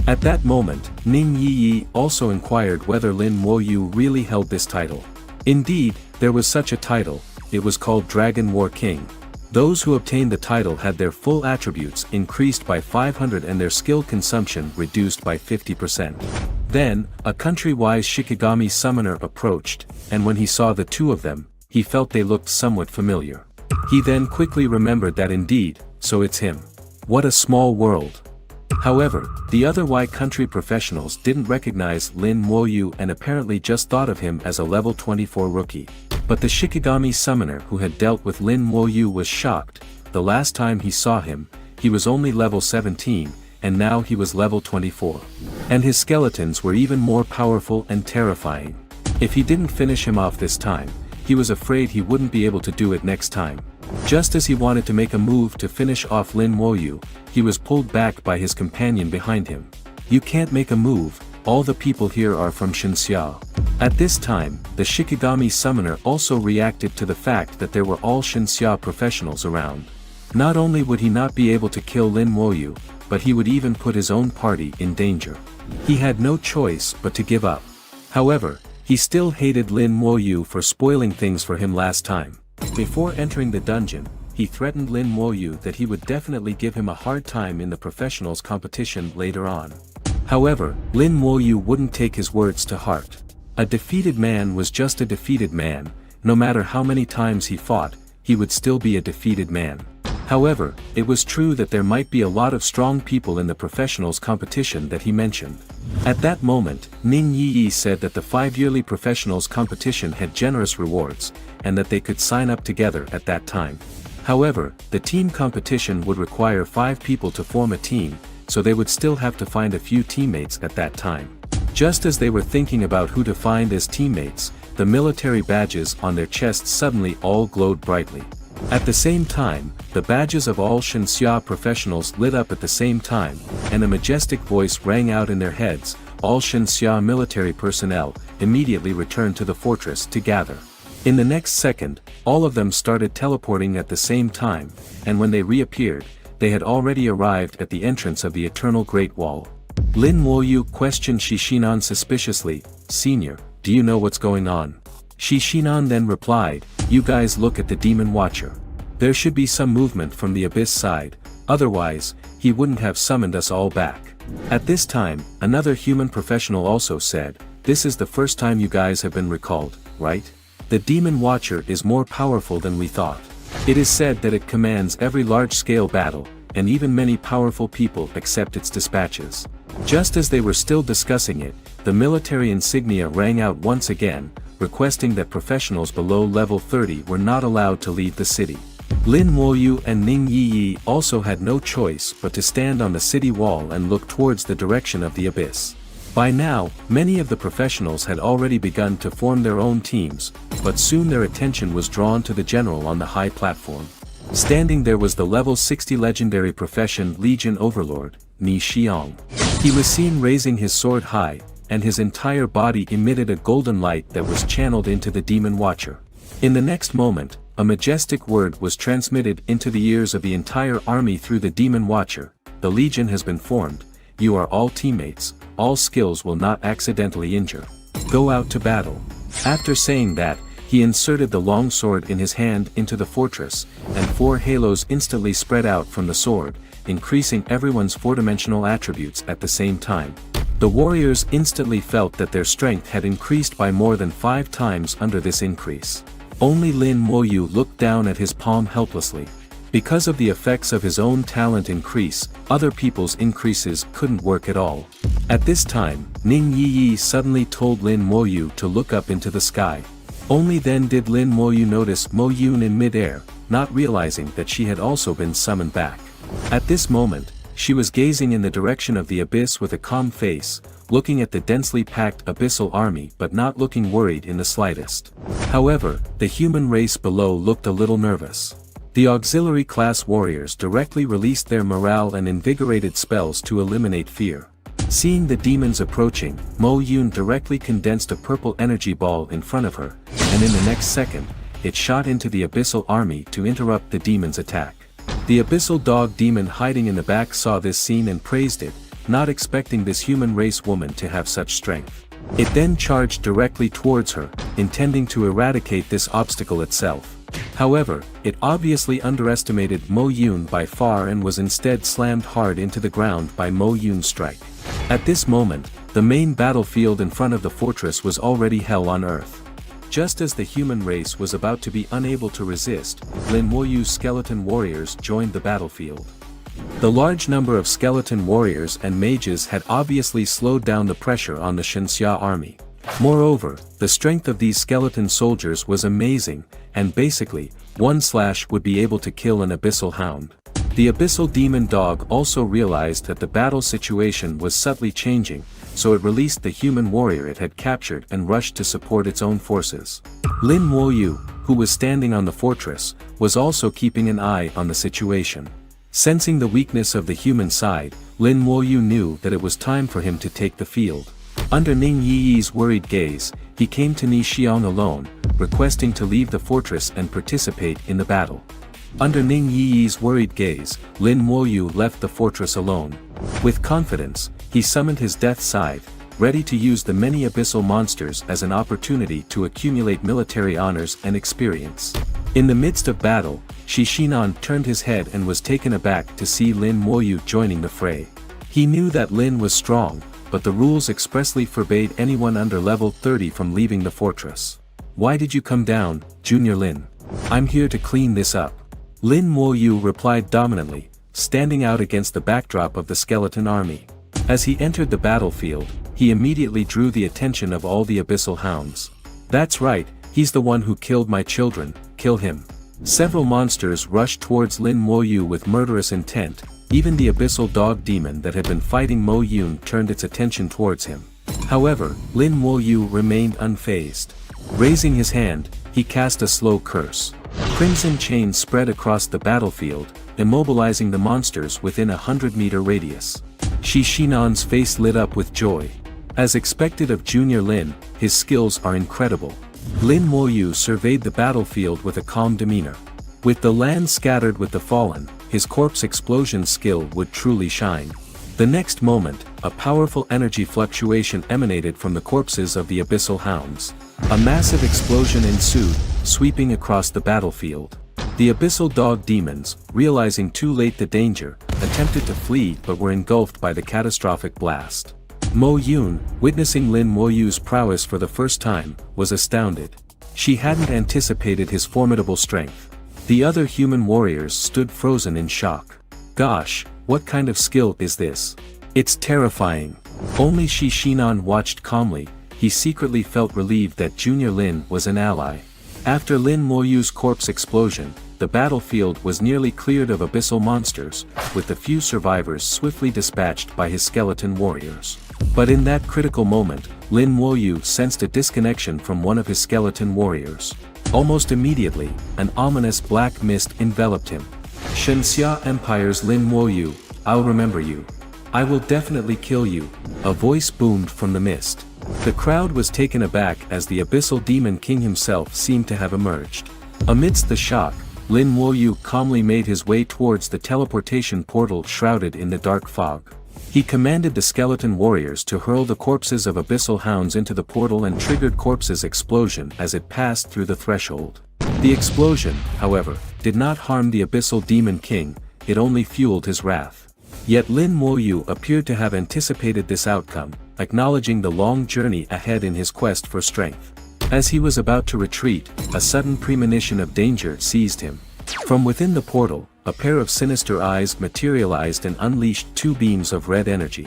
At that moment, Ning Yi also inquired whether Lin Moyue really held this title. Indeed, there was such a title, it was called Dragon War King. Those who obtained the title had their full attributes increased by 500 and their skill consumption reduced by 50%. Then, a country-wise Shikigami summoner approached, and when he saw the two of them, he felt they looked somewhat familiar. He then quickly remembered that indeed, so it's him. What a small world. However, the other Y country professionals didn't recognize Lin Moyue and apparently just thought of him as a level 24 rookie. But the Shikigami summoner who had dealt with Lin Moyue was shocked. The last time he saw him, he was only level 17, and now he was level 24. And his skeletons were even more powerful and terrifying. If he didn't finish him off this time, he was afraid he wouldn't be able to do it next time. Just as he wanted to make a move to finish off Lin Moyue, he was pulled back by his companion behind him. You can't make a move, all the people here are from Shinxia. At this time, the Shikigami summoner also reacted to the fact that there were all Shinxia professionals around. Not only would he not be able to kill Lin Moyue, but he would even put his own party in danger. He had no choice but to give up. However, he still hated Lin Moyue for spoiling things for him last time. Before entering the dungeon, he threatened Lin Moyue that he would definitely give him a hard time in the professionals competition later on. However, Lin Moyue wouldn't take his words to heart. A defeated man was just a defeated man, no matter how many times he fought, he would still be a defeated man. However, it was true that there might be a lot of strong people in the professionals competition that he mentioned. At that moment, Ning Yi said that the 5-yearly professionals competition had generous rewards, and that they could sign up together at that time. However, the team competition would require 5 people to form a team, so they would still have to find a few teammates at that time. Just as they were thinking about who to find as teammates, the military badges on their chests suddenly all glowed brightly. At the same time, the badges of all Shinxia professionals lit up at the same time, and a majestic voice rang out in their heads. All Shinxia military personnel immediately returned to the fortress to gather. In the next second, all of them started teleporting at the same time, and when they reappeared, they had already arrived at the entrance of the Eternal Great Wall. Lin Moyue questioned Shishinan suspiciously, "Senior, do you know what's going on?" Shishinan then replied, "You guys look at the Demon Watcher. There should be some movement from the Abyss side, otherwise, he wouldn't have summoned us all back." At this time, another human professional also said, "This is the first time you guys have been recalled, right? The Demon Watcher is more powerful than we thought. It is said that it commands every large-scale battle, and even many powerful people accept its dispatches." Just as they were still discussing it, the military insignia rang out once again, requesting that professionals below level 30 were not allowed to leave the city. Lin Moyue and Ning Yi also had no choice but to stand on the city wall and look towards the direction of the abyss. By now, many of the professionals had already begun to form their own teams, but soon their attention was drawn to the general on the high platform. Standing there was the level 60 legendary profession Legion Overlord, Ni Xiong. He was seen raising his sword high, and his entire body emitted a golden light that was channeled into the Demon Watcher. In the next moment, a majestic word was transmitted into the ears of the entire army through the Demon Watcher. "The Legion has been formed, you are all teammates, all skills will not accidentally injure. Go out to battle." After saying that, he inserted the long sword in his hand into the fortress, and 4 halos instantly spread out from the sword, increasing everyone's 4-dimensional attributes at the same time. The warriors instantly felt that their strength had increased by more than 5 times under this increase. Only Lin Moyue looked down at his palm helplessly. Because of the effects of his own talent increase, other people's increases couldn't work at all. At this time, Ning Yi suddenly told Lin Moyue to look up into the sky. Only then did Lin Moyue notice Moyune in mid-air, not realizing that she had also been summoned back. At this moment, she was gazing in the direction of the abyss with a calm face, looking at the densely packed abyssal army but not looking worried in the slightest. However, the human race below looked a little nervous. The auxiliary class warriors directly released their morale and invigorated spells to eliminate fear. Seeing the demons approaching, Mo Yun directly condensed a purple energy ball in front of her, and in the next second, it shot into the abyssal army to interrupt the demons' attack. The abyssal dog demon hiding in the back saw this scene and praised it, not expecting this human race woman to have such strength. It then charged directly towards her, intending to eradicate this obstacle itself. However, it obviously underestimated Moyue by far and was instead slammed hard into the ground by Moyue's strike. At this moment, the main battlefield in front of the fortress was already hell on earth. Just as the human race was about to be unable to resist, Lin Moyue's skeleton warriors joined the battlefield. The large number of skeleton warriors and mages had obviously slowed down the pressure on the Shenxia army. Moreover, the strength of these skeleton soldiers was amazing, and basically, one slash would be able to kill an abyssal hound. The abyssal demon dog also realized that the battle situation was subtly changing, so it released the human warrior it had captured and rushed to support its own forces. Lin Moyue, who was standing on the fortress, was also keeping an eye on the situation. Sensing the weakness of the human side, Lin Moyue knew that it was time for him to take the field. Under Ning Yi's worried gaze, he came to Ni Xiong alone, requesting to leave the fortress and participate in the battle. Under Ning Yi's worried gaze, Lin Moyue left the fortress alone. With confidence, he summoned his death scythe, ready to use the many abyssal monsters as an opportunity to accumulate military honors and experience. In the midst of battle, Shi Shinan turned his head and was taken aback to see Lin Moyue joining the fray. He knew that Lin was strong, but the rules expressly forbade anyone under level 30 from leaving the fortress. "Why did you come down, Junior Lin? I'm here to clean this up." Lin Moyue replied dominantly, standing out against the backdrop of the skeleton army. As he entered the battlefield, he immediately drew the attention of all the abyssal hounds. "That's right, he's the one who killed my children, kill him." Several monsters rushed towards Lin Moyue with murderous intent. Even the abyssal dog demon that had been fighting Moyue turned its attention towards him. However, Lin Moyue remained unfazed. Raising his hand, he cast a slow curse. Crimson chains spread across the battlefield, immobilizing the monsters within a 100-meter radius. Shi Shinan's face lit up with joy. As expected of Junior Lin, his skills are incredible. Lin Moyue surveyed the battlefield with a calm demeanor. With the land scattered with the fallen, his corpse explosion skill would truly shine. The next moment, a powerful energy fluctuation emanated from the corpses of the abyssal hounds. A massive explosion ensued, sweeping across the battlefield. The abyssal dog demons, realizing too late the danger, attempted to flee but were engulfed by the catastrophic blast. Moyue, witnessing Lin Moyue's prowess for the first time, was astounded. She hadn't anticipated his formidable strength. The other human warriors stood frozen in shock. Gosh, what kind of skill is this? It's terrifying. Only Shi Shinan watched calmly. He secretly felt relieved that Junior Lin was an ally. After Lin Moyue's corpse explosion, the battlefield was nearly cleared of abyssal monsters, with the few survivors swiftly dispatched by his skeleton warriors. But in that critical moment, Lin Moyue sensed a disconnection from one of his skeleton warriors. Almost immediately, an ominous black mist enveloped him. "Shenxia Empire's Lin Moyue, I'll remember you. I will definitely kill you," a voice boomed from the mist. The crowd was taken aback as the abyssal demon king himself seemed to have emerged. Amidst the shock, Lin Moyue calmly made his way towards the teleportation portal shrouded in the dark fog. He commanded the skeleton warriors to hurl the corpses of abyssal hounds into the portal and triggered corpses' explosion as it passed through the threshold. The explosion, however, did not harm the abyssal demon king, it only fueled his wrath. Yet Lin Moyue appeared to have anticipated this outcome, acknowledging the long journey ahead in his quest for strength. As he was about to retreat, a sudden premonition of danger seized him. From within the portal, a pair of sinister eyes materialized and unleashed two beams of red energy.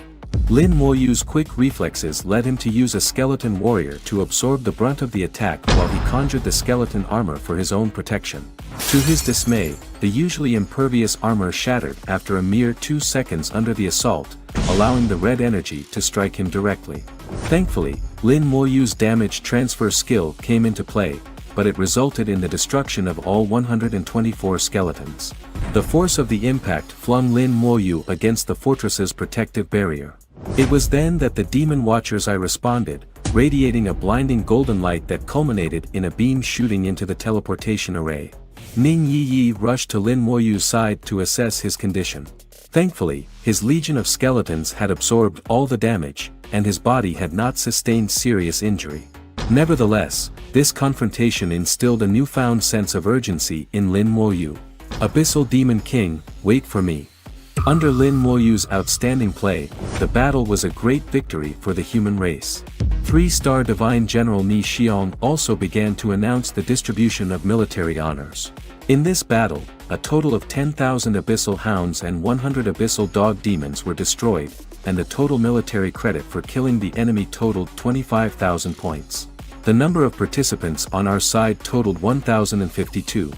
Lin Moyue's quick reflexes led him to use a skeleton warrior to absorb the brunt of the attack while he conjured the skeleton armor for his own protection. To his dismay, the usually impervious armor shattered after a mere 2 seconds under the assault, allowing the red energy to strike him directly. Thankfully, Lin Moyue's damage transfer skill came into play, but it resulted in the destruction of all 124 skeletons. The force of the impact flung Lin Moyue against the fortress's protective barrier. It was then that the demon watcher's eye responded, radiating a blinding golden light that culminated in a beam shooting into the teleportation array. Ning Yi rushed to Lin Moyue's side to assess his condition. Thankfully, his legion of skeletons had absorbed all the damage, and his body had not sustained serious injury. Nevertheless, this confrontation instilled a newfound sense of urgency in Lin Moyue. Abyssal Demon King, wait for me. Under Lin Moyue's outstanding play, the battle was a great victory for the human race. 3-star Divine General Ni Xiong also began to announce the distribution of military honors. In this battle, a total of 10,000 Abyssal Hounds and 100 Abyssal Dog Demons were destroyed, and the total military credit for killing the enemy totaled 25,000 points. The number of participants on our side totaled 1,052.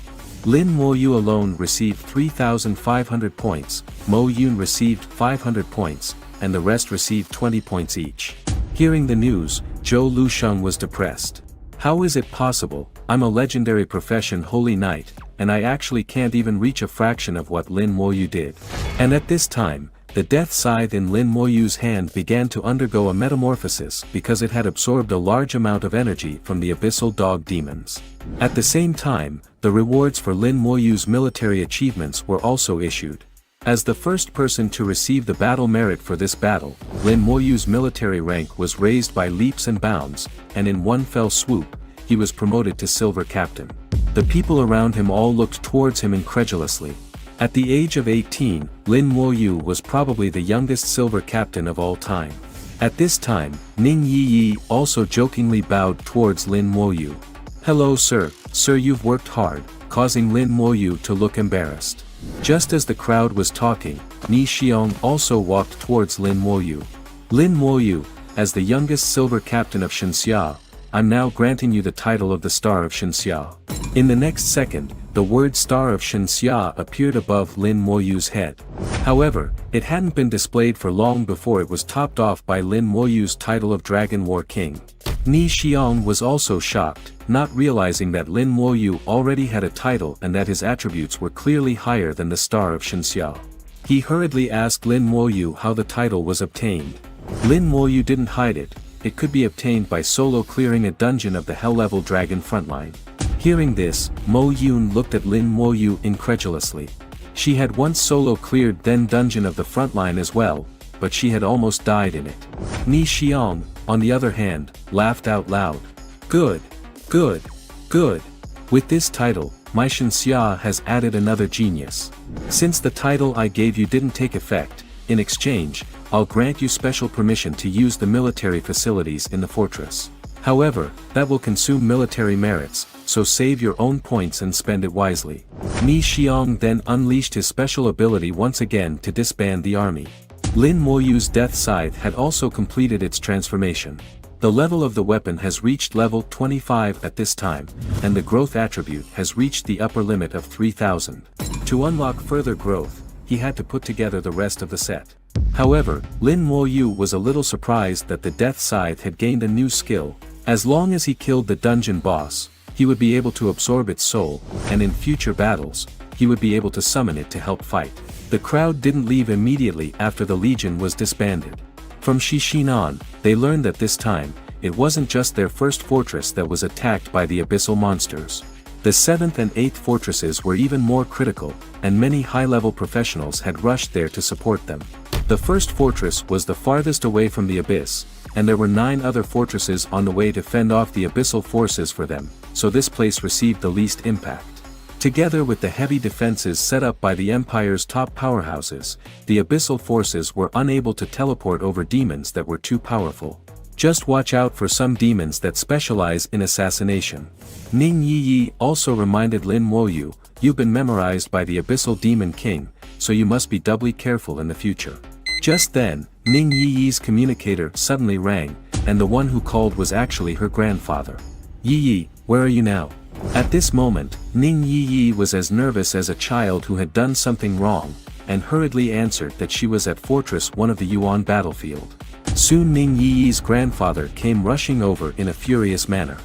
Lin Moyue alone received 3,500 points, Mo Yun received 500 points, and the rest received 20 points each. Hearing the news, Zhou Lusheng was depressed. How is it possible? I'm a legendary profession holy knight, and I actually can't even reach a fraction of what Lin Moyue did. And at this time, the death scythe in Lin Moyue's hand began to undergo a metamorphosis because it had absorbed a large amount of energy from the abyssal dog demons. At the same time, the rewards for Lin Moyue's military achievements were also issued. As the first person to receive the battle merit for this battle, Lin Moyue's military rank was raised by leaps and bounds, and in one fell swoop, he was promoted to Silver Captain. The people around him all looked towards him incredulously. At the age of 18, Lin Moyue was probably the youngest Silver Captain of all time. At this time, Ning Yi also jokingly bowed towards Lin Moyue. Hello sir, you've worked hard, causing Lin Moyue to look embarrassed. Just as the crowd was talking, Ni Xiong also walked towards Lin Moyue. Lin Moyue, as the youngest Silver Captain of Shenxia, I'm now granting you the title of the Star of Shenxia. In the next second, the word Star of Shenxia appeared above Lin Moyue's head. However, it hadn't been displayed for long before it was topped off by Lin Moyue's title of Dragon War King. Ni Xiong was also shocked, not realizing that Lin Moyue already had a title and that his attributes were clearly higher than the Star of Shenxia. He hurriedly asked Lin Moyue how the title was obtained. Lin Moyue didn't hide it. It could be obtained by solo clearing a dungeon of the Hell-level Dragon frontline. Hearing this, Mo Yun looked at Lin Moyue incredulously. She had once solo cleared then dungeon of the frontline as well, but she had almost died in it. Ni Xiong, on the other hand, laughed out loud. Good. With this title, my Shenxia has added another genius. Since the title I gave you didn't take effect, in exchange, I'll grant you special permission to use the military facilities in the fortress. However, that will consume military merits, so save your own points and spend it wisely. Ni Xiong then unleashed his special ability once again to disband the army. Lin Moyue's death scythe had also completed its transformation. The level of the weapon has reached level 25 at this time, and the growth attribute has reached the upper limit of 3000. To unlock further growth, he had to put together the rest of the set. However, Lin Moyue was a little surprised that the death scythe had gained a new skill. As long as he killed the dungeon boss, he would be able to absorb its soul, and in future battles, he would be able to summon it to help fight. The crowd didn't leave immediately after the legion was disbanded. From Shixin on, they learned that this time, it wasn't just their first fortress that was attacked by the abyssal monsters. The 7th and 8th fortresses were even more critical, and many high-level professionals had rushed there to support them. The first fortress was the farthest away from the abyss, and there were 9 other fortresses on the way to fend off the abyssal forces for them, so this place received the least impact. Together with the heavy defenses set up by the Empire's top powerhouses, the abyssal forces were unable to teleport over demons that were too powerful. Just watch out for some demons that specialize in assassination. Ning Yi also reminded Lin Moyue, you've been memorized by the Abyssal Demon King, so you must be doubly careful in the future. Just then, Ning Yi's communicator suddenly rang, and the one who called was actually her grandfather. Yi, where are you now? At this moment, Ning Yi was as nervous as a child who had done something wrong, and hurriedly answered that she was at Fortress 1 of the Yuan battlefield. Soon Ning Yi's grandfather came rushing over in a furious manner.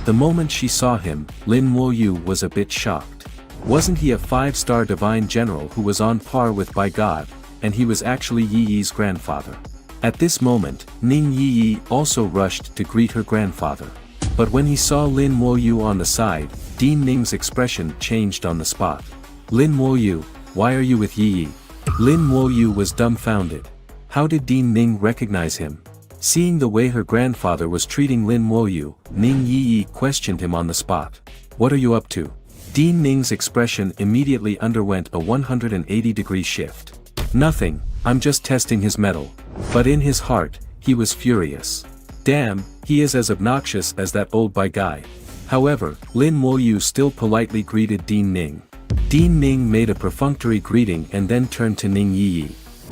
The moment she saw him, Lin Moyue was a bit shocked. Wasn't he a 5-star divine general who was on par with by God, and he was actually Yi's grandfather? At this moment, Ning Yi also rushed to greet her grandfather. But when he saw Lin Moyue on the side, Dean Ning's expression changed on the spot. Lin Moyue, why are you with Yi? Lin Moyue was dumbfounded. How did Dean Ning recognize him? Seeing the way her grandfather was treating Lin Moyue, Ning Yi questioned him on the spot. What are you up to? Dean Ning's expression immediately underwent a 180-degree shift. Nothing, I'm just testing his mettle. But in his heart, he was furious. Damn, he is as obnoxious as that old guy. However, Lin Moyue still politely greeted Dean Ning. Dean Ning made a perfunctory greeting and then turned to Ning Yi.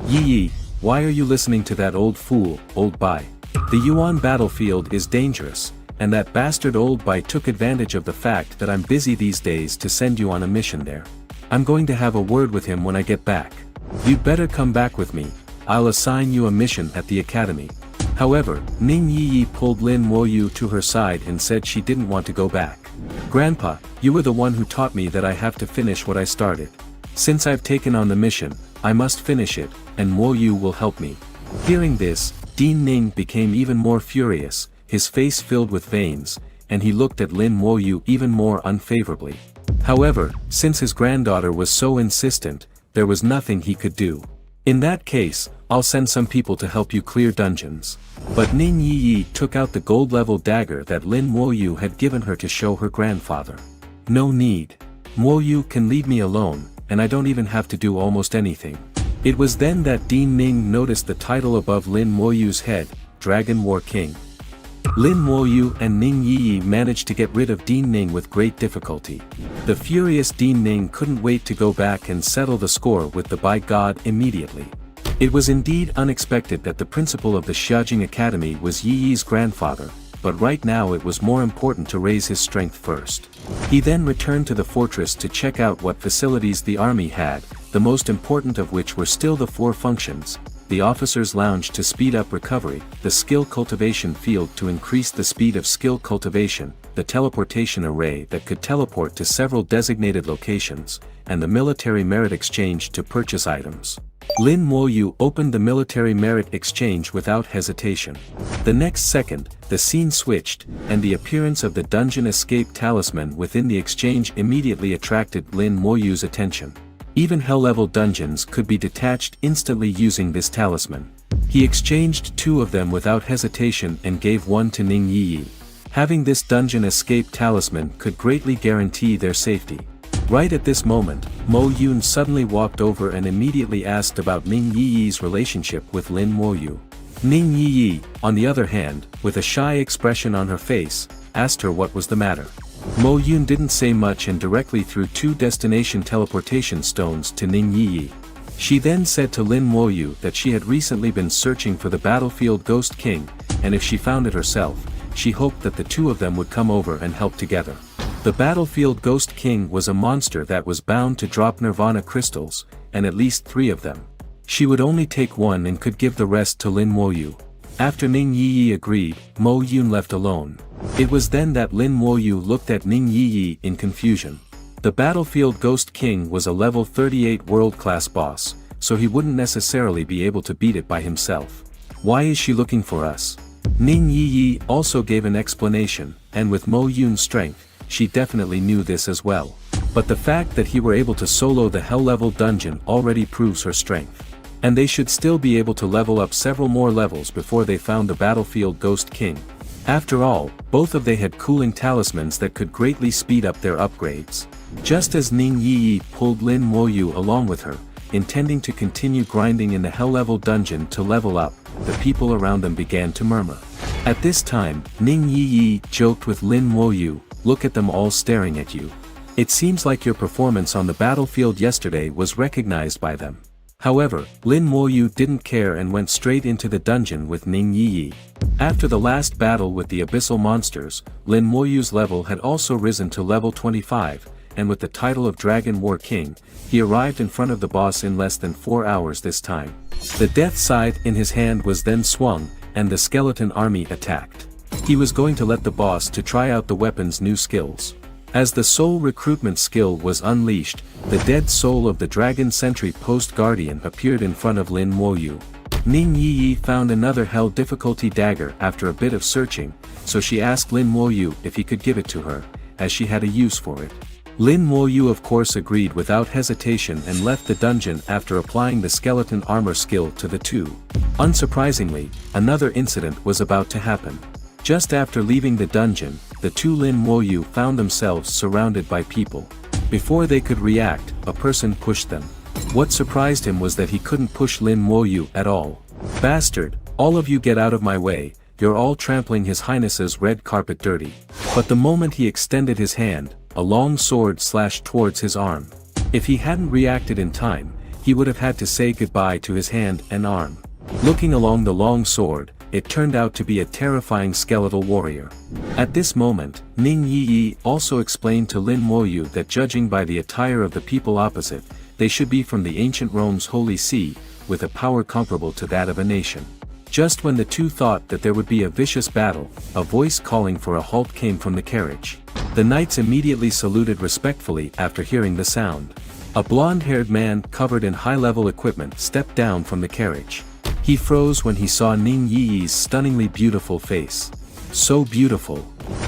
Yi, why are you listening to that old fool, old bai? The Yuan battlefield is dangerous, and that bastard old bai took advantage of the fact that I'm busy these days to send you on a mission there. I'm going to have a word with him when I get back. You'd better come back with me, I'll assign you a mission at the academy. However, Ning Yi pulled Lin Moyue to her side and said she didn't want to go back. Grandpa, you were the one who taught me that I have to finish what I started. Since I've taken on the mission, I must finish it, and Moyue will help me. Hearing this, Dean Ning became even more furious, his face filled with veins, and he looked at Lin Moyue even more unfavorably. However, since his granddaughter was so insistent, there was nothing he could do. In that case, I'll send some people to help you clear dungeons. But Ning Yi took out the gold-level dagger that Lin Moyue had given her to show her grandfather. No need. Moyue can leave me alone, and I don't even have to do almost anything. It was then that Dean Ning noticed the title above Lin Moyue's head, Dragon War King. Lin Moyue and Ning Yi managed to get rid of Dean Ning with great difficulty. The furious Dean Ning couldn't wait to go back and settle the score with the By God immediately. It was indeed unexpected that the principal of the Xiaojing Academy was Yi Yi's grandfather, but right now it was more important to raise his strength first. He then returned to the fortress to check out what facilities the army had, the most important of which were still the 4 functions: the officer's lounge to speed up recovery, the skill cultivation field to increase the speed of skill cultivation, the teleportation array that could teleport to several designated locations, and the military merit exchange to purchase items. Lin Moyue opened the military merit exchange without hesitation. The next second, the scene switched, and the appearance of the dungeon escape talisman within the exchange immediately attracted Lin Moyue's attention. Even hell-level dungeons could be detached instantly using this talisman. He exchanged 2 of them without hesitation and gave one to Ning Yi. Having this dungeon escape talisman could greatly guarantee their safety. Right at this moment, Mo Yun suddenly walked over and immediately asked about Ning Yi's relationship with Lin Moyue. Ning Yi, on the other hand, with a shy expression on her face, asked her what was the matter. Mo Yun didn't say much and directly threw 2 destination teleportation stones to Ning Yi. She then said to Lin Moyue that she had recently been searching for the battlefield Ghost King, and if she found it herself, she hoped that the 2 of them would come over and help together. The battlefield Ghost King was a monster that was bound to drop Nirvana crystals, and at least 3 of them. She would only take 1 and could give the rest to Lin Moyue. After Ning Yi agreed, Mo Yun left alone. It was then that Lin Moyue looked at Ning Yi in confusion. The battlefield Ghost King was a level 38 world-class boss, so he wouldn't necessarily be able to beat it by himself. Why is she looking for us? Ning Yi also gave an explanation, and with Mo Yun's strength, she definitely knew this as well. But the fact that he were able to solo the hell-level dungeon already proves her strength. And they should still be able to level up several more levels before they found the battlefield Ghost King. After all, both of they had cooling talismans that could greatly speed up their upgrades. Just as Ning Yi pulled Lin Moyue along with her, intending to continue grinding in the hell-level dungeon to level up, the people around them began to murmur. At this time, Ning Yi joked with Lin Moyue, "Look at them all staring at you. It seems like your performance on the battlefield yesterday was recognized by them." However, Lin Moyue didn't care and went straight into the dungeon with Ning Yi. After the last battle with the abyssal monsters, Lin Moyue's level had also risen to level 25, and with the title of Dragon War King, he arrived in front of the boss in less than 4 hours this time. The death scythe in his hand was then swung, and the skeleton army attacked. He was going to let the boss to try out the weapon's new skills. As the soul recruitment skill was unleashed, the dead soul of the Dragon Sentry Post Guardian appeared in front of Lin Moyue. Ning Yi found another hell difficulty dagger after a bit of searching, so she asked Lin Moyue if he could give it to her, as she had a use for it. Lin Moyue of course agreed without hesitation and left the dungeon after applying the skeleton armor skill to the two. Unsurprisingly, another incident was about to happen. Just after leaving the dungeon, the two Lin Moyue found themselves surrounded by people. Before they could react, a person pushed them. What surprised him was that he couldn't push Lin Moyue at all. "Bastard, all of you get out of my way, you're all trampling His Highness's red carpet dirty." But the moment he extended his hand, a long sword slashed towards his arm. If he hadn't reacted in time, he would have had to say goodbye to his hand and arm. Looking along the long sword, it turned out to be a terrifying skeletal warrior. At this moment, Ning Yi also explained to Lin Moyue that judging by the attire of the people opposite, they should be from the ancient Rome's Holy See, with a power comparable to that of a nation. Just when the two thought that there would be a vicious battle, a voice calling for a halt came from the carriage. The knights immediately saluted respectfully after hearing the sound. A blonde-haired man covered in high-level equipment stepped down from the carriage. He froze when he saw Ning Yi's stunningly beautiful face. So beautiful.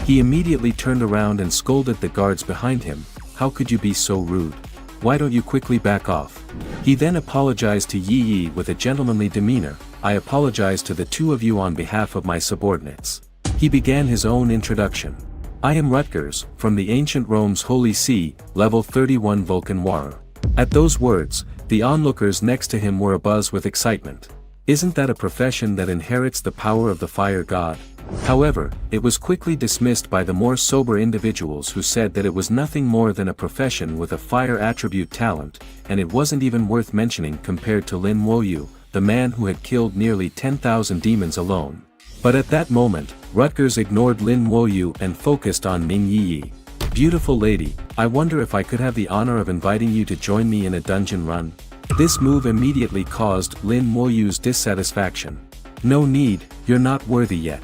He immediately turned around and scolded the guards behind him. "How could you be so rude? Why don't you quickly back off?" He then apologized to Yi with a gentlemanly demeanor. "I apologize to the two of you on behalf of my subordinates." He began his own introduction. "I am Rutgers, from the ancient Rome's Holy See, level 31 Vulcan Warrior." At those words, the onlookers next to him were abuzz with excitement. Isn't that a profession that inherits the power of the fire god? However, it was quickly dismissed by the more sober individuals who said that it was nothing more than a profession with a fire attribute talent, and it wasn't even worth mentioning compared to Lin Moyue, the man who had killed nearly 10,000 demons alone. But at that moment, Rutgers ignored Lin Moyue and focused on Ning Yi. "Beautiful lady, I wonder if I could have the honor of inviting you to join me in a dungeon run?" This move immediately caused Lin Moyue's dissatisfaction. "No need, you're not worthy yet."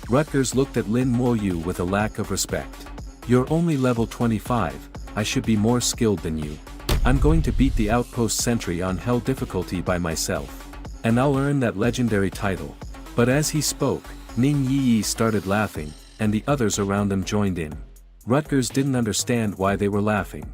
Rutgers looked at Lin Moyue with a lack of respect. "You're only level 25, I should be more skilled than you. I'm going to beat the outpost sentry on hell difficulty by myself. And I'll earn that legendary title." But as he spoke, Ning Yi started laughing, and the others around them joined in. Rutgers didn't understand why they were laughing.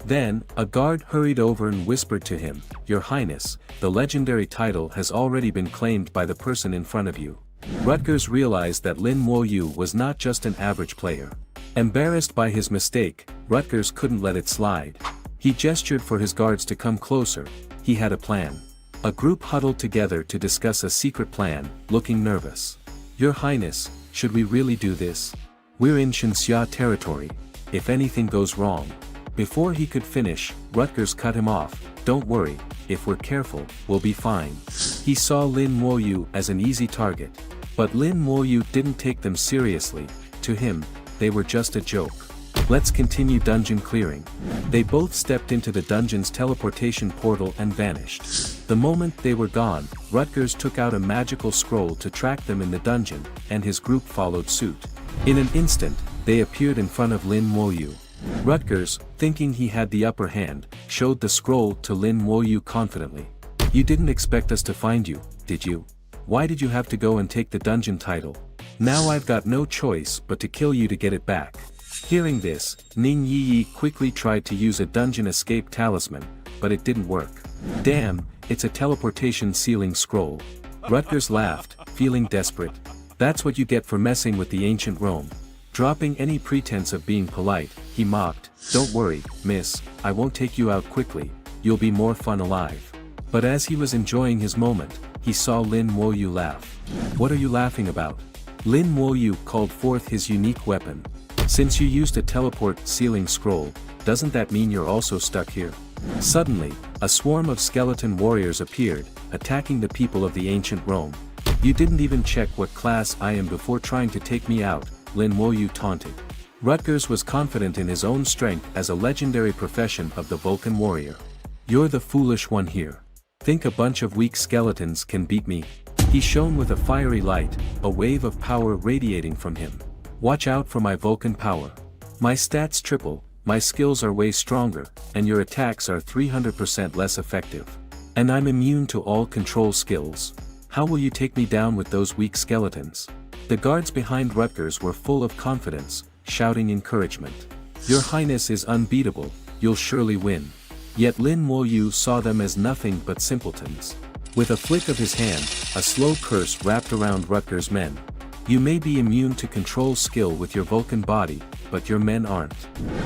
Then, a guard hurried over and whispered to him, "Your Highness, the legendary title has already been claimed by the person in front of you." Rutgers realized that Lin Moyue was not just an average player. Embarrassed by his mistake, Rutgers couldn't let it slide. He gestured for his guards to come closer. He had a plan. A group huddled together to discuss a secret plan, looking nervous. "Your Highness, should we really do this? We're in Shinxia territory. If anything goes wrong." Before he could finish, Rutgers cut him off. "Don't worry, if we're careful, we'll be fine." He saw Lin Moyue as an easy target. But Lin Moyue didn't take them seriously. To him, they were just a joke. "Let's continue dungeon clearing." They both stepped into the dungeon's teleportation portal and vanished. The moment they were gone, Rutgers took out a magical scroll to track them in the dungeon, and his group followed suit. In an instant, they appeared in front of Lin Moyue. Rutgers, thinking he had the upper hand, showed the scroll to Lin Moyue confidently. "You didn't expect us to find you, did you? Why did you have to go and take the dungeon title? Now I've got no choice but to kill you to get it back." Hearing this, Ning Yi quickly tried to use a dungeon escape talisman, but it didn't work. "Damn, it's a teleportation sealing scroll." Rutgers laughed, feeling desperate. "That's what you get for messing with the ancient Rome." Dropping any pretense of being polite, he mocked, "Don't worry, miss, I won't take you out quickly, you'll be more fun alive." But as he was enjoying his moment, he saw Lin Moyue laugh. "What are you laughing about?" Lin Moyue called forth his unique weapon. "Since you used a teleport sealing scroll, doesn't that mean you're also stuck here?" Suddenly, a swarm of skeleton warriors appeared, attacking the people of the ancient Rome. "You didn't even check what class I am before trying to take me out," Lin Moyue taunted. Rutgers was confident in his own strength as a legendary profession of the Vulcan warrior. "You're the foolish one here. Think a bunch of weak skeletons can beat me?" He shone with a fiery light, a wave of power radiating from him. "Watch out for my Vulcan power. My stats triple, my skills are way stronger, and your attacks are 300% less effective. And I'm immune to all control skills. How will you take me down with those weak skeletons?" The guards behind Rutgers were full of confidence, shouting encouragement. Your Highness is unbeatable, you'll surely win. Yet Lin Moyue saw them as nothing but simpletons. With a flick of his hand, a slow curse wrapped around Rutger's men. You may be immune to control skill with your Vulcan body, but your men aren't.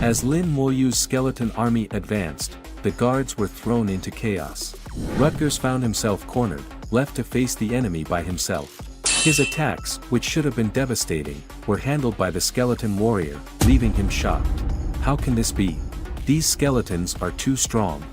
As Lin Moyue's skeleton army advanced, the guards were thrown into chaos. Rutgers found himself cornered, left to face the enemy by himself. His attacks, which should have been devastating, were handled by the skeleton warrior, leaving him shocked. How can this be? These skeletons are too strong.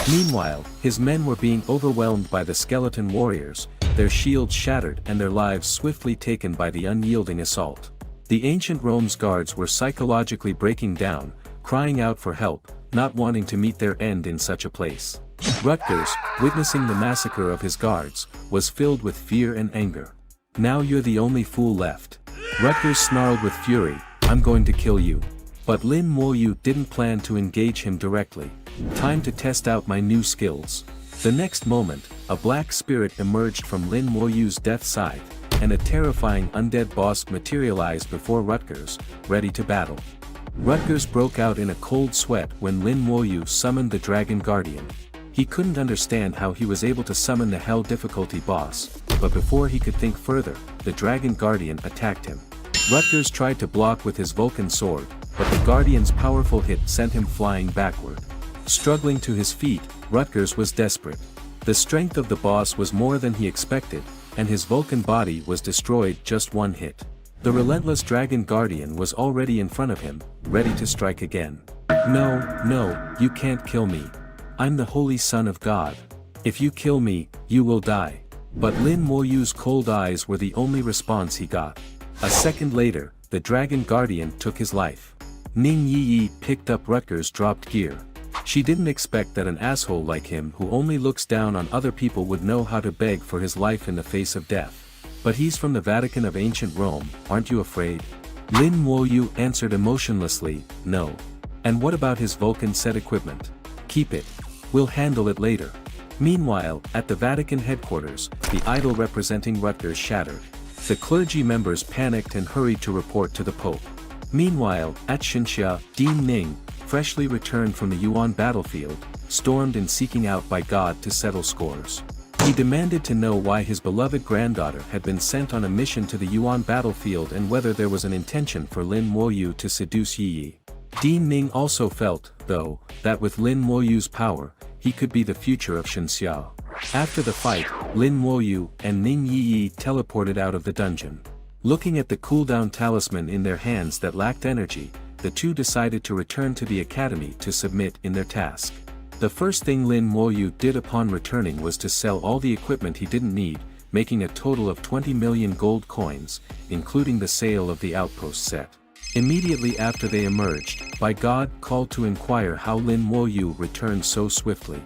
Meanwhile, his men were being overwhelmed by the skeleton warriors, their shields shattered and their lives swiftly taken by the unyielding assault. The ancient Rome's guards were psychologically breaking down, crying out for help, not wanting to meet their end in such a place. Rutgers, witnessing the massacre of his guards, was filled with fear and anger. Now you're the only fool left. Rutgers snarled with fury, I'm going to kill you. But Lin Moyue didn't plan to engage him directly. Time to test out my new skills. The next moment, a black spirit emerged from Lin Moyue's death side, and a terrifying undead boss materialized before Rutgers, ready to battle. Rutgers broke out in a cold sweat when Lin Moyue summoned the Dragon Guardian. He couldn't understand how he was able to summon the Hell difficulty boss, but before he could think further, the Dragon Guardian attacked him. Rutgers tried to block with his Vulcan sword, but the Guardian's powerful hit sent him flying backward. Struggling to his feet, Rutgers was desperate. The strength of the boss was more than he expected, and his Vulcan body was destroyed just one hit. The relentless Dragon Guardian was already in front of him, ready to strike again. No, you can't kill me. I'm the Holy Son of God. If you kill me, you will die. But Lin Moyue's cold eyes were the only response he got. A second later, the Dragon Guardian took his life. Ning Yi picked up Rutgers' dropped gear. She didn't expect that an asshole like him who only looks down on other people would know how to beg for his life in the face of death. But he's from the Vatican of ancient Rome, aren't you afraid? Lin Moyue answered emotionlessly, no. And what about his Vulcan set equipment? Keep it. We'll handle it later. Meanwhile, at the Vatican headquarters, the idol representing Rutgers shattered. The clergy members panicked and hurried to report to the Pope. Meanwhile, at Xinxia, Dean Ning, freshly returned from the Yuan battlefield, stormed in seeking out by God to settle scores. He demanded to know why his beloved granddaughter had been sent on a mission to the Yuan battlefield and whether there was an intention for Lin Moyue to seduce Yi. Dean Ning also felt, though, that with Lin Moyue's power, he could be the future of Xinxia. After the fight, Lin Moyue and Ning Yi teleported out of the dungeon. Looking at the cooldown talisman in their hands that lacked energy, the two decided to return to the academy to submit in their task. The first thing Lin Moyue did upon returning was to sell all the equipment he didn't need, making a total of 20 million gold coins, including the sale of the outpost set. Immediately after they emerged, By God called to inquire how Lin Moyue returned so swiftly.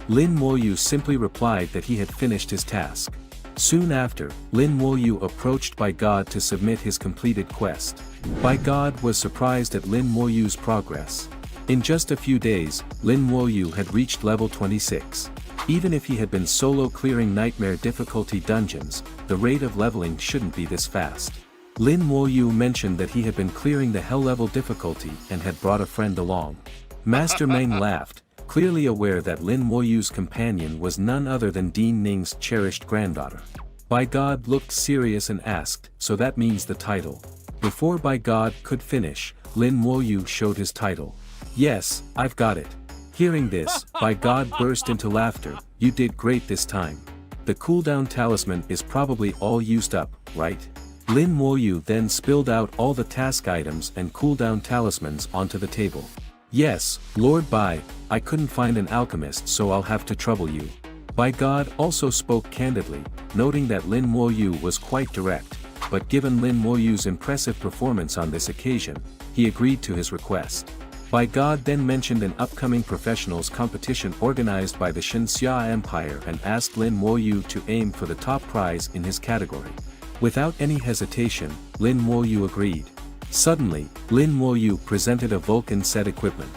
Lin Moyue simply replied that he had finished his task. Soon after, Lin Moyue approached By God to submit his completed quest. By God was surprised at Lin Moyue's progress. In just a few days, Lin Moyue had reached level 26. Even if he had been solo clearing nightmare difficulty dungeons, the rate of leveling shouldn't be this fast. Lin Moyue mentioned that he had been clearing the hell level difficulty and had brought a friend along. Master Meng laughed, clearly aware that Lin Moyue's companion was none other than Dean Ning's cherished granddaughter. By God looked serious and asked, "So that means the title?" Before By God could finish, Lin Moyue showed his title. "Yes, I've got it." Hearing this, By God burst into laughter. "You did great this time. The cooldown talisman is probably all used up, right?" Lin Moyue then spilled out all the task items and cooldown talismans onto the table. "Yes, Lord Bai, I couldn't find an alchemist, so I'll have to trouble you." By God also spoke candidly, noting that Lin Moyue was quite direct, but given Lin Moyue's impressive performance on this occasion, he agreed to his request. By God then mentioned an upcoming professionals competition organized by the Xinxia Empire and asked Lin Moyue to aim for the top prize in his category. Without any hesitation, Lin Moyue agreed. Suddenly, Lin Moyue presented a Vulcan set equipment.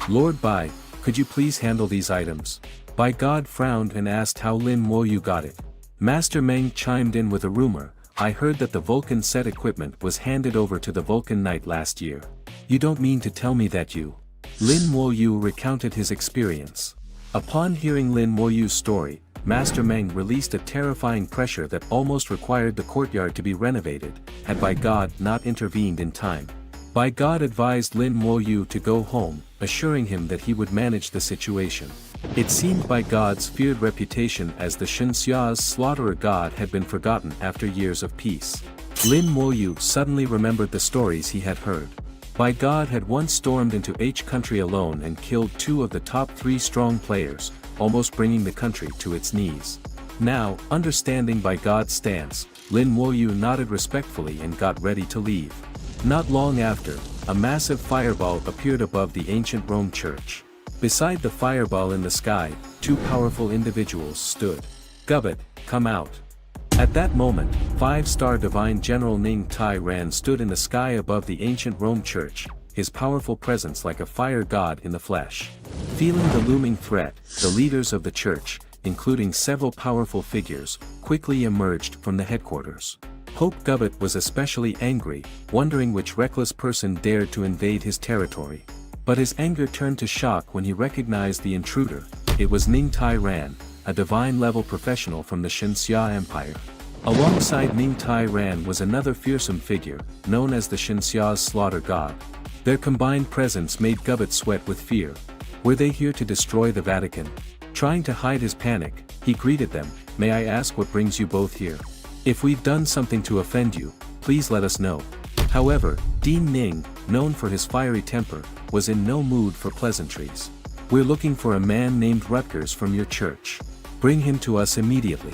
"Lord Bai, could you please handle these items?" By God frowned and asked how Lin Moyue got it. Master Meng chimed in with a rumor, I heard that the Vulcan set equipment was handed over to the Vulcan Knight last year. You don't mean to tell me that you... Lin Moyue recounted his experience. Upon hearing Lin Moyue's story, Master Meng released a terrifying pressure that almost required the courtyard to be renovated, had By God not intervened in time. By God advised Lin Moyue to go home, assuring him that he would manage the situation. It seemed By God's feared reputation as the Shenxia's slaughterer god had been forgotten after years of peace. Lin Moyue suddenly remembered the stories he had heard. By God had once stormed into H country alone and killed 2 of the top 3 strong players, almost bringing the country to its knees. Now, understanding By God's stance, Lin Moyue nodded respectfully and got ready to leave. Not long after, a massive fireball appeared above the ancient Rome church. Beside the fireball in the sky, 2 powerful individuals stood. Gubbit, come out. At that moment, 5-star Divine General Ning Tai Ran stood in the sky above the ancient Rome church, his powerful presence like a fire god in the flesh. Feeling the looming threat, the leaders of the church, including several powerful figures, quickly emerged from the headquarters. Pope Gubbit was especially angry, wondering which reckless person dared to invade his territory. But his anger turned to shock when he recognized the intruder. It was Ning Tai Ran, a divine-level professional from the Shenxia Empire. Alongside Ning Tai Ran was another fearsome figure, known as the Shenxia's slaughter god. Their combined presence made Gubbit sweat with fear. Were they here to destroy the Vatican? Trying to hide his panic, he greeted them. May I ask what brings you both here? If we've done something to offend you, please let us know. However, Dean Ning, known for his fiery temper, was in no mood for pleasantries. We're looking for a man named Rutgers from your church. Bring him to us immediately.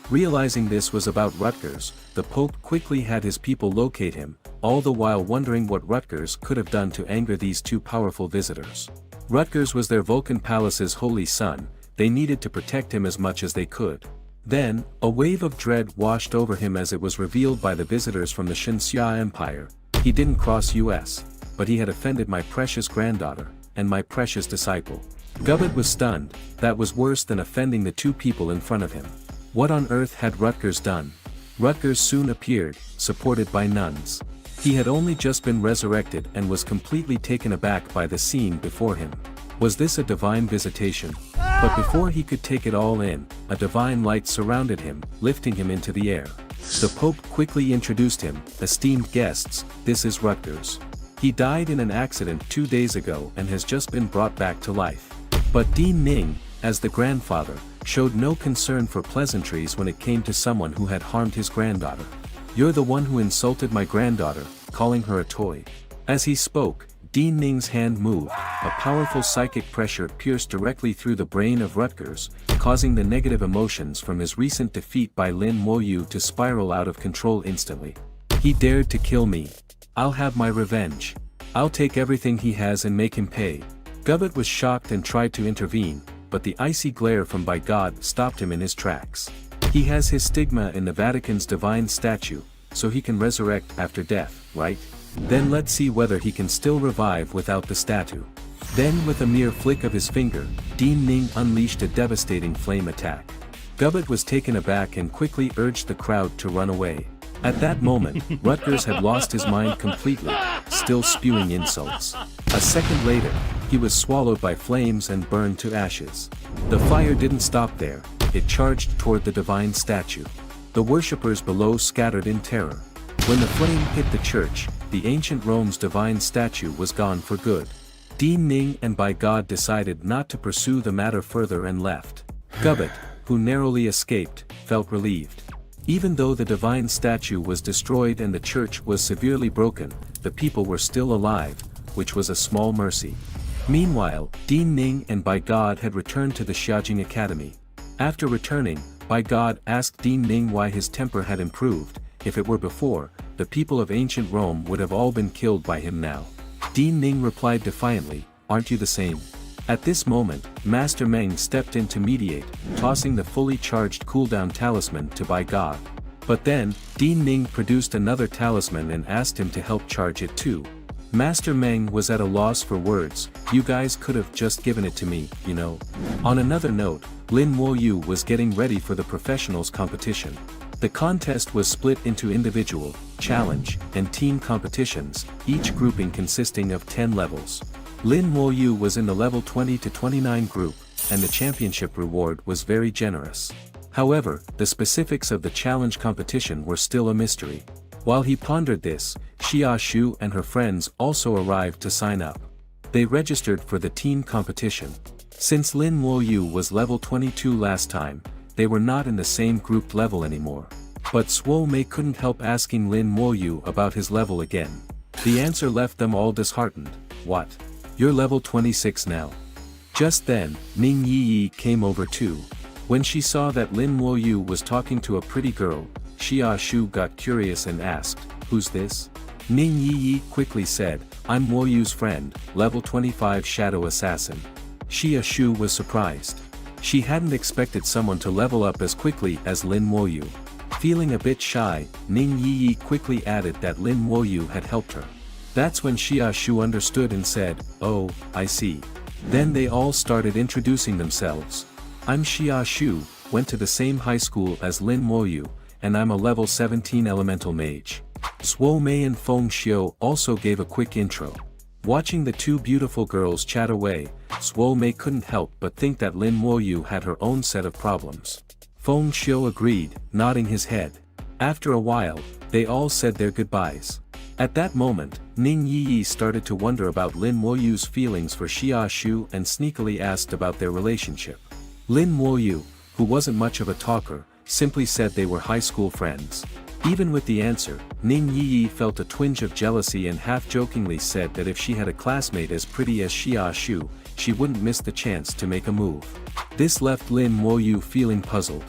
Realizing this was about Rutgers, the Pope quickly had his people locate him, all the while wondering what Rutgers could have done to anger these 2 powerful visitors. Rutgers was their Vulcan Palace's holy son, they needed to protect him as much as they could. Then, a wave of dread washed over him as it was revealed by the visitors from the Shenxia Empire. He didn't cross US, but he had offended my precious granddaughter, and my precious disciple. Gubbit was stunned, that was worse than offending the 2 people in front of him. What on earth had Rutgers done? Rutgers soon appeared, supported by nuns. He had only just been resurrected and was completely taken aback by the scene before him. Was this a divine visitation? But before he could take it all in, a divine light surrounded him, lifting him into the air. The Pope quickly introduced him, esteemed guests, this is Rutgers. He died in an accident 2 days ago and has just been brought back to life. But Dean Ning, as the grandfather, showed no concern for pleasantries when it came to someone who had harmed his granddaughter. You're the one who insulted my granddaughter, calling her a toy. As he spoke, Dean Ning's hand moved, a powerful psychic pressure pierced directly through the brain of Rutgers, causing the negative emotions from his recent defeat by Lin Moyue to spiral out of control instantly. He dared to kill me. I'll have my revenge. I'll take everything he has and make him pay. Gubbit was shocked and tried to intervene, but the icy glare from By God stopped him in his tracks. He has his stigma in the Vatican's divine statue, so he can resurrect after death, right? Then let's see whether he can still revive without the statue. Then with a mere flick of his finger, Dean Ning unleashed a devastating flame attack. Gubbit was taken aback and quickly urged the crowd to run away. At that moment, Rutgers had lost his mind completely, still spewing insults. A second later, he was swallowed by flames and burned to ashes. The fire didn't stop there, it charged toward the divine statue. The worshippers below scattered in terror. When the flame hit the church, the ancient Rome's divine statue was gone for good. Dean Ning and By God decided not to pursue the matter further and left. Gubbit, who narrowly escaped, felt relieved. Even though the divine statue was destroyed and the church was severely broken, the people were still alive, which was a small mercy. Meanwhile, Dean Ning and By God had returned to the Xiaojing Academy. After returning, By God asked Dean Ning why his temper had improved. If it were before, the people of ancient Rome would have all been killed by him now. Dean Ning replied defiantly, aren't you the same? At this moment, Master Meng stepped in to mediate, tossing the fully charged cooldown talisman to By God. But then, Dean Ning produced another talisman and asked him to help charge it too. Master Meng was at a loss for words, you guys could have just given it to me, you know. On another note, Lin Moyue was getting ready for the professionals competition. The contest was split into individual, challenge, and team competitions, each grouping consisting of 10 levels. Lin Moyue was in the level 20 to 29 group, and the championship reward was very generous. However, the specifics of the challenge competition were still a mystery. While he pondered this, Xia Shu and her friends also arrived to sign up. They registered for the team competition. Since Lin Moyue was level 22 last time, they were not in the same grouped level anymore. But Suo Mei couldn't help asking Lin Moyue about his level again. The answer left them all disheartened. What? You're level 26 now. Just then, Ning Yi came over too. When she saw that Lin Moyue was talking to a pretty girl, Xia Shu got curious and asked, "Who's this?" Ning Yi quickly said, "I'm Moyue's friend, level 25 shadow assassin." Xia Shu was surprised. She hadn't expected someone to level up as quickly as Lin Moyue. Feeling a bit shy, Ning Yi quickly added that Lin Moyue had helped her. That's when Xia Shu understood and said, "Oh, I see." Then they all started introducing themselves. "I'm Xia Shu, went to the same high school as Lin Moyue, and I'm a level 17 elemental mage." Suo Mei and Feng Xiu also gave a quick intro. Watching the two beautiful girls chat away, Suo Mei couldn't help but think that Lin Moyue had her own set of problems. Feng Xiu agreed, nodding his head. After a while, they all said their goodbyes. At that moment, Ning Yi started to wonder about Lin Moyue's feelings for Xia Shu and sneakily asked about their relationship. Lin Moyue, who wasn't much of a talker, simply said they were high school friends. Even with the answer, Ning Yi felt a twinge of jealousy and half-jokingly said that if she had a classmate as pretty as Xia Shu, she wouldn't miss the chance to make a move. This left Lin Moyue feeling puzzled.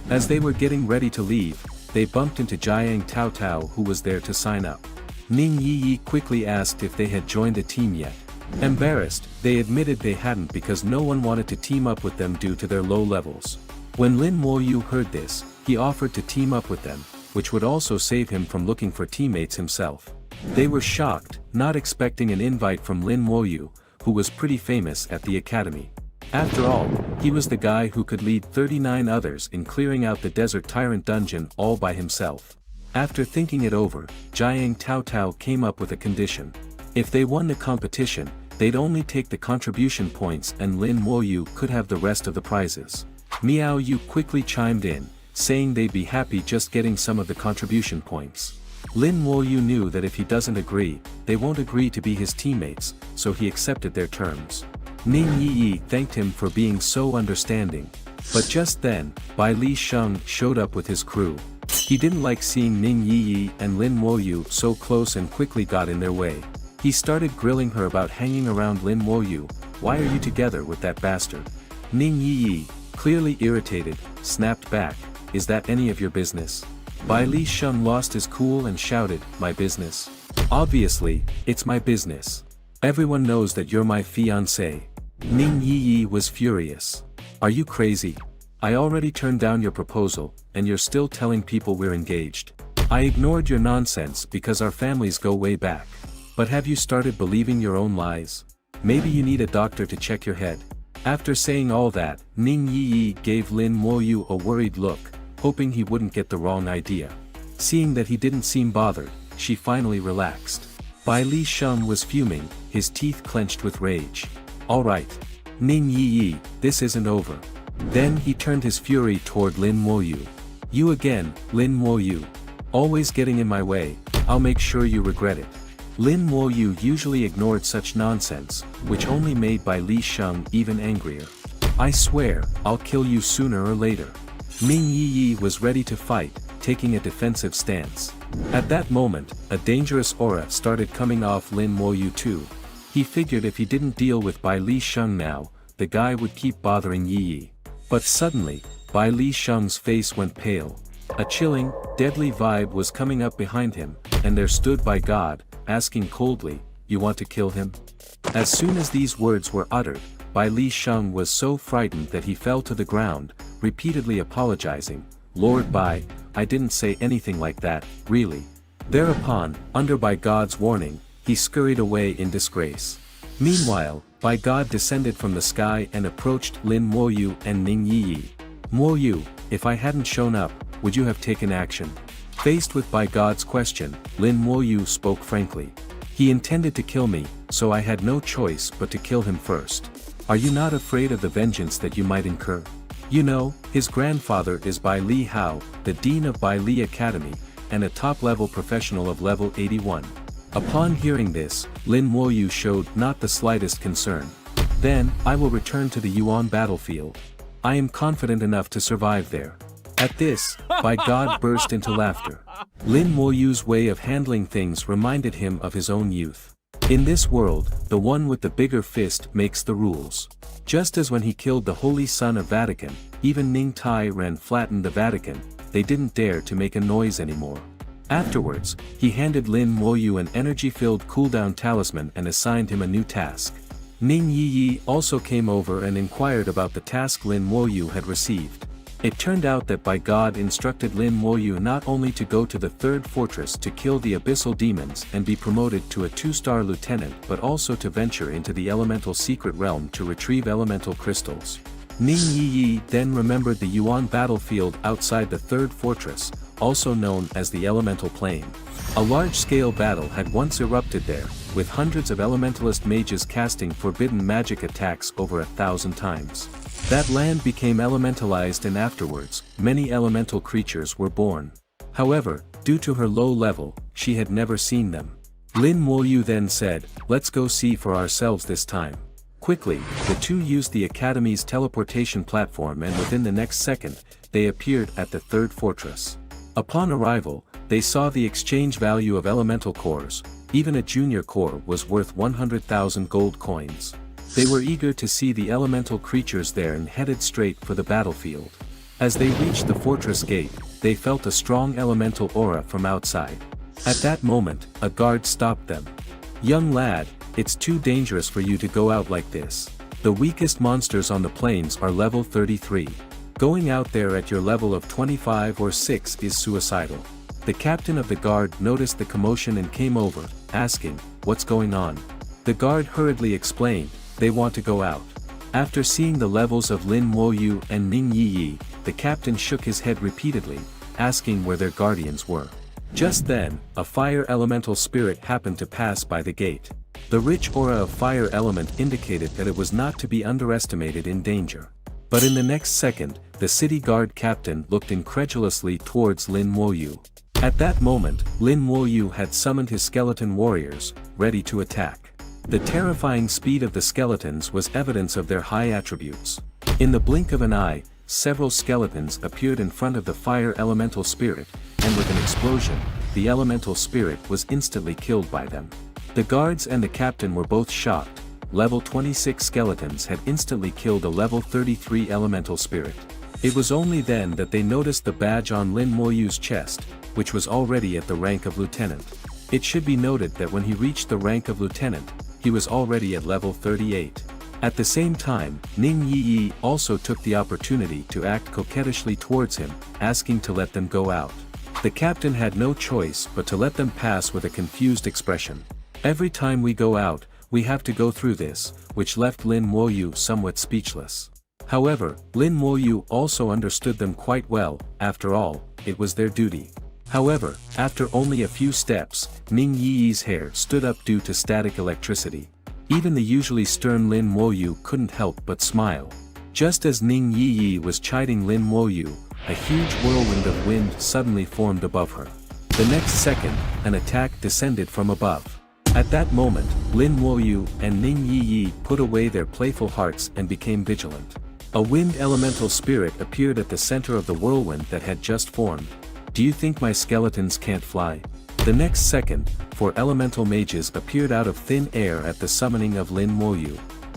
As they were getting ready to leave, they bumped into Jiang Taotao who was there to sign up. Ning Yi quickly asked if they had joined a team yet. Embarrassed, they admitted they hadn't because no one wanted to team up with them due to their low levels. When Lin Moyue heard this, he offered to team up with them, which would also save him from looking for teammates himself. They were shocked, not expecting an invite from Lin Moyue, who was pretty famous at the academy. After all, he was the guy who could lead 39 others in clearing out the Desert Tyrant dungeon all by himself. After thinking it over, Jiang Taotao came up with a condition. If they won the competition, they'd only take the contribution points and Lin Moyue could have the rest of the prizes. Miao Yu quickly chimed in, saying they'd be happy just getting some of the contribution points. Lin Moyue knew that if he doesn't agree, they won't agree to be his teammates, so he accepted their terms. Ning Yi thanked him for being so understanding. But just then, Bai Li Sheng showed up with his crew. He didn't like seeing Ning Yi and Lin Moyue so close and quickly got in their way. He started grilling her about hanging around Lin Moyue. "Why are you together with that bastard?" Ning Yi, clearly irritated, snapped back, "Is that any of your business?" Bai Li Sheng lost his cool and shouted, "My business? Obviously, it's my business. Everyone knows that you're my fiancé." Ning Yi was furious. "Are you crazy? I already turned down your proposal, and you're still telling people we're engaged. I ignored your nonsense because our families go way back. But have you started believing your own lies? Maybe you need a doctor to check your head." After saying all that, Ning Yi gave Lin Moyue a worried look, hoping he wouldn't get the wrong idea. Seeing that he didn't seem bothered, she finally relaxed. Bai Li Sheng was fuming, his teeth clenched with rage. "All right. Ning Yi, this isn't over." Then he turned his fury toward Lin Moyue. "You again, Lin Moyue. Always getting in my way, I'll make sure you regret it." Lin Moyue usually ignored such nonsense, which only made Bai Li Sheng even angrier. "I swear, I'll kill you sooner or later." Ning Yi was ready to fight, taking a defensive stance. At that moment, a dangerous aura started coming off Lin Moyue too. He figured if he didn't deal with Bai Li Sheng now, the guy would keep bothering Yi. But suddenly, Bai Li Sheng's face went pale. A chilling, deadly vibe was coming up behind him, and there stood Bai God, asking coldly, "You want to kill him?" As soon as these words were uttered, Bai Li Sheng was so frightened that he fell to the ground, repeatedly apologizing, "Lord Bai, I didn't say anything like that, really." Thereupon, under Bai God's warning, he scurried away in disgrace. Meanwhile, Bai God descended from the sky and approached Lin Moyue and Ning Yi. "Moyue, if I hadn't shown up, would you have taken action? Faced with by God's question, Lin Moyue spoke frankly. He intended to kill me, so I had no choice but to kill him first. Are you not afraid of the vengeance that you might incur? You know, his grandfather is Bai Li Hao, the dean of Bai Li Academy, and a top-level professional of level 81. Upon hearing this, Lin Moyue showed not the slightest concern. Then, I will return to the Yuan battlefield. I am confident enough to survive there. At this, Bai God burst into laughter. Lin Moyue's way of handling things reminded him of his own youth. In this world, the one with the bigger fist makes the rules. Just as when he killed the Holy Son of Vatican, even Ning Tai Ren flattened the Vatican, they didn't dare to make a noise anymore. Afterwards, he handed Lin Moyue an energy-filled cooldown talisman and assigned him a new task. Ning Yi also came over and inquired about the task Lin Moyue had received. It turned out that Bai God instructed Lin Moyue not only to go to the third fortress to kill the abyssal demons and be promoted to a 2-star lieutenant but also to venture into the elemental secret realm to retrieve elemental crystals. Ning Yi then remembered the Yuan battlefield outside the third fortress, also known as the Elemental Plain. A large-scale battle had once erupted there, with hundreds of elementalist mages casting forbidden magic attacks over 1,000 times. That land became elementalized and afterwards, many elemental creatures were born. However, due to her low level, she had never seen them. Lin Moyue then said, "Let's go see for ourselves this time." Quickly, the two used the Academy's teleportation platform and within the next second, they appeared at the third fortress. Upon arrival, they saw the exchange value of elemental cores. Even a junior core was worth 100,000 gold coins. They were eager to see the elemental creatures there and headed straight for the battlefield. As they reached the fortress gate, they felt a strong elemental aura from outside. At that moment, a guard stopped them. "Young lad, it's too dangerous for you to go out like this. The weakest monsters on the plains are level 33. Going out there at your level of 25 or 6 is suicidal." The captain of the guard noticed the commotion and came over, asking, "What's going on?" The guard hurriedly explained, "They want to go out." After seeing the levels of Lin Moyue and Ning Yi, the captain shook his head repeatedly, asking where their guardians were. Just then, a fire elemental spirit happened to pass by the gate. The rich aura of fire element indicated that it was not to be underestimated in danger. But in the next second, the city guard captain looked incredulously towards Lin Moyue. At that moment, Lin Moyue had summoned his skeleton warriors, ready to attack. The terrifying speed of the skeletons was evidence of their high attributes. In the blink of an eye, several skeletons appeared in front of the fire elemental spirit, and with an explosion, the elemental spirit was instantly killed by them. The guards and the captain were both shocked. Level 26 skeletons had instantly killed a level 33 elemental spirit. It was only then that they noticed the badge on Lin Moyue's chest, which was already at the rank of lieutenant. It should be noted that when he reached the rank of lieutenant, he was already at level 38. At the same time, Ning Yi also took the opportunity to act coquettishly towards him, asking to let them go out. The captain had no choice but to let them pass with a confused expression. "Every time we go out, we have to go through this," which left Lin Moyue somewhat speechless. However, Lin Moyue also understood them quite well. After all, it was their duty. However, after only a few steps, Ning Yi's hair stood up due to static electricity. Even the usually stern Lin Moyue couldn't help but smile. Just as Ning Yi was chiding Lin Moyue, a huge whirlwind of wind suddenly formed above her. The next second, an attack descended from above. At that moment, Lin Moyue and Ning Yi put away their playful hearts and became vigilant. A wind elemental spirit appeared at the center of the whirlwind that had just formed. "Do you think my skeletons can't fly?" The next second, 4 elemental mages appeared out of thin air at the summoning of Lin Moyue.